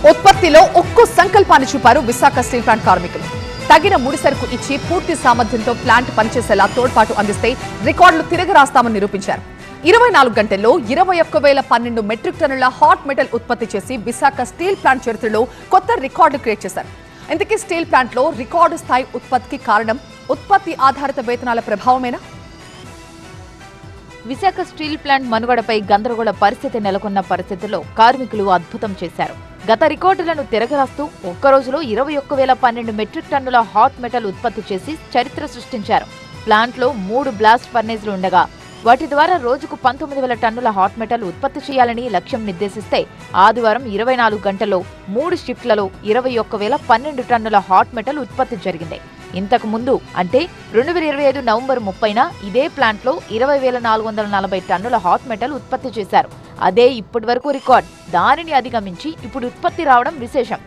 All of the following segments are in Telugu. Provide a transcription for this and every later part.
ఉత్పత్తిలో ఒక్కో సంకల్పాన్ని చూపారు విశాఖ స్టీల్ ప్లాంట్ కార్మికులు. తగిన ముడి సరుకు ఇచ్చి పూర్తి సామర్థ్యంతో ప్లాంట్ పనిచేసేలా తోడ్పాటు అందిస్తే రికార్డులు తిరగరాస్తామని నిరూపించారు. 24 గంటల్లో 21,012 మెట్రిక్ టన్నుల హాట్ మెటల్ ఉత్పత్తి చేసి విశాఖ స్టీల్ ప్లాంట్ చరిత్రలో కొత్త రికార్డు క్రియేట్ చేశారు. ఇంతకీ స్టీల్ ప్లాంట్ లో రికార్డు స్థాయి ఉత్పత్తికి కారణం ఉత్పత్తి ఆధారిత వేతనాల ప్రభావమేనా? విశాఖ స్టీల్ ప్లాంట్ మనుగడపై గందరగోళ పరిస్థితి నెలకొన్న పరిస్థితుల్లో కార్మికులు అద్భుతం చేశారు. గత రికార్డులను తిరగరాస్తూ ఒక్కరోజులో 21,012 మెట్రిక్ టన్నుల హాట్ మెటల్ ఉత్పత్తి చేసి చరిత్ర సృష్టించారు. ప్లాంట్లో 3 బ్లాస్ట్ ఫర్నేజ్లు ఉండగా వాటి ద్వారా రోజుకు 19,000 టన్నుల హాట్ మెటల్ ఉత్పత్తి చేయాలని లక్ష్యం నిర్దేశిస్తే ఆదివారం 24 గంటల్లో 3 షిఫ్ట్లలో 21,012 టన్నుల హాట్ మెటల్ ఉత్పత్తి జరిగింది. ఇంతకు ముందు అంటే 2025 నవంబర్ 30న ఇదే ప్లాంట్లో 20,440 టన్నుల హాట్ మెటల్ ఉత్పత్తి చేశారు. అదే ఇప్పటి వరకు రికార్డ్. దానిని అధిగమించి ఇప్పుడు ఉత్పత్తి రావడం విశేషం.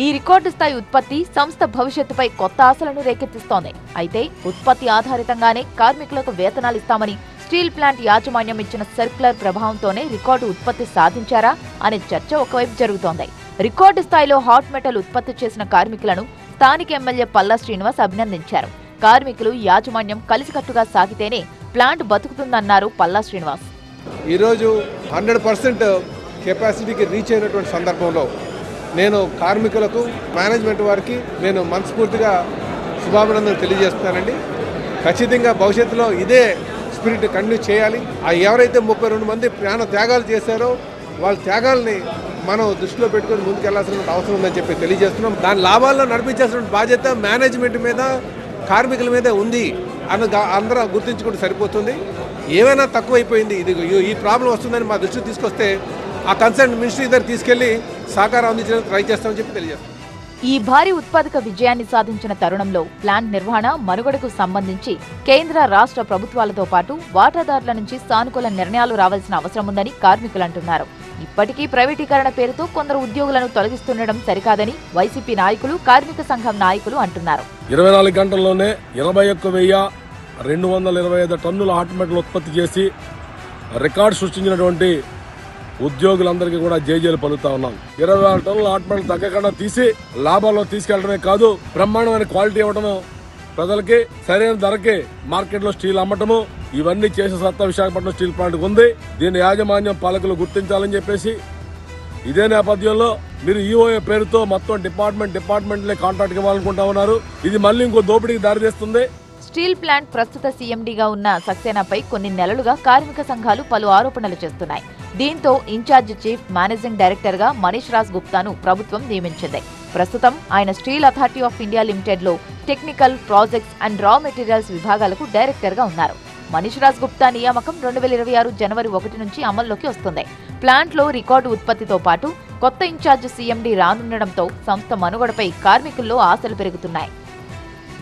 ఈ రికార్డు స్థాయి ఉత్పత్తి సంస్థ భవిష్యత్తుపై కొత్త ఆశలను రేకెత్తిస్తోంది. అయితే ఉత్పత్తి ఆధారితంగానే కార్మికులకు వేతనాలు ఇస్తామని స్టీల్ ప్లాంట్ యాజమాన్యం ఇచ్చిన సర్క్యులర్ ప్రభావంతోనే రికార్డు ఉత్పత్తి సాధించారా అనే చర్చ ఒకవైపు జరుగుతోంది. రికార్డు స్థాయిలో హాట్ మెటల్ ఉత్పత్తి చేసిన కార్మికులను స్థానిక ఎమ్మెల్యే పల్లా శ్రీనివాస్ అభినందించారు. కార్మికులు యాజమాన్యం కలిసికట్టుగా సాగితేనే ప్లాంట్ బతుకుతుందన్నారు పల్లా శ్రీనివాస్. ఈరోజు 100% కెపాసిటీకి రీచ్ అయినటువంటి సందర్భంలో నేను కార్మికులకు, మేనేజ్మెంట్ వారికి నేను మనస్ఫూర్తిగా శుభాభినందనలు తెలియజేస్తున్నానండి. ఖచ్చితంగా భవిష్యత్తులో ఇదే స్పిరిట్ కంటిన్యూ చేయాలి. ఎవరైతే 32 మంది ప్రాణ త్యాగాలు చేశారో వాళ్ళ త్యాగాల్ని మనం దృష్టిలో పెట్టుకొని ముందుకెళ్లాల్సిన అవసరం ఉందని చెప్పి తెలియజేస్తున్నాం. దాని లాభాల్లో నడిపించాల్సిన బాధ్యత మేనేజ్మెంట్ మీద, కార్మికుల మీద ఉంది అందరూ గుర్తించుకుంటే సరిపోతుంది. ఏమైనా తక్కువైపోయింది, ఈ ప్రాబ్లం వస్తుందని మా దృష్టికి తీసుకొస్తే ఆ కన్సర్న్ మినిస్ట్రీ దగ్గర తీసుకెళ్లి సహకారం అందించడానికి ట్రై చేస్తామని చెప్పి తెలియజేస్తాం. ఈ భారీ ఉత్పాదక విజయాన్ని సాధించిన తరుణంలో ప్లాంట్ నిర్వహణ, మనుగడకు సంబంధించి కేంద్ర, రాష్ట్ర ప్రభుత్వాలతో పాటు వాటాదారుల నుంచి సానుకూల నిర్ణయాలు రావాల్సిన అవసరం ఉందని కార్మికులు అంటున్నారు. ఇప్పటికీ ప్రైవేటీకరణ పేరుతో కొందరు ఉద్యోగులను తొలగిస్తుండడం సరికాదని వైసీపీ నాయకులు, కార్మిక సంఘం నాయకులు అంటున్నారు. 24 గంటల్లోనే 21,225 టన్నుల హాట్ మెటల్ ఉత్పత్తి చేసి రికార్డు సృష్టించినటువంటి ఉద్యోగులందరికీ కూడా జేజేలు పలుకుతా ఉన్నాం. 26 టన్నుల హాట్ మెటల్ తగ్గకుండా తీసి లాభాల్లో తీసుకెళ్లడమే కాదు, బ్రహ్మాండమైన క్వాలిటీ ఇవ్వడము, ప్రజలకి సరైన ధరకి మార్కెట్లో స్టీల్ అమ్మటము, ఇవన్నీ చేసే సత్తా విశాఖపట్నం స్టీల్ ప్లాంట్ ఉంది. దీని యాజమాన్యం పాలకులు గుర్తించాలని చెప్పేసి ఇదే నేపథ్యంలో మీరు ఈఓఏ పేరుతో మొత్తం డిపార్ట్మెంట్లే కాంట్రాక్ట్ ఇవ్వాలనుకుంటా ఉన్నారు. ఇది మళ్ళీ ఇంకో దోపిడీకి దారితీస్తుంది. స్టీల్ ప్లాంట్ ప్రస్తుత సీఎండీగా ఉన్న సక్సేనాపై కొన్ని నెలలుగా కార్మిక సంఘాలు పలు ఆరోపణలు చేస్తున్నాయి. దీంతో ఇన్ఛార్జ్ చీఫ్ మేనేజింగ్ డైరెక్టర్ గా మనీష్ రాజ్ గుప్తాను ప్రభుత్వం నియమించింది. ప్రస్తుతం ఆయన Steel Authority of India Limited లో technical, projects and raw materials విభాగాలకు డైరెక్టర్ గా ఉన్నారు. మనీష్ రాజ్ గుప్తా నియామకం 2026 జనవరి 1 నుంచి అమల్లోకి వస్తుంది. ప్లాంట్ లో రికార్డు ఉత్పత్తితో పాటు కొత్త ఇన్ఛార్జ్ సీఎండీ రానుండడంతో సంస్థ మనుగడపై కార్మికుల్లో ఆశలు పెరుగుతున్నాయి.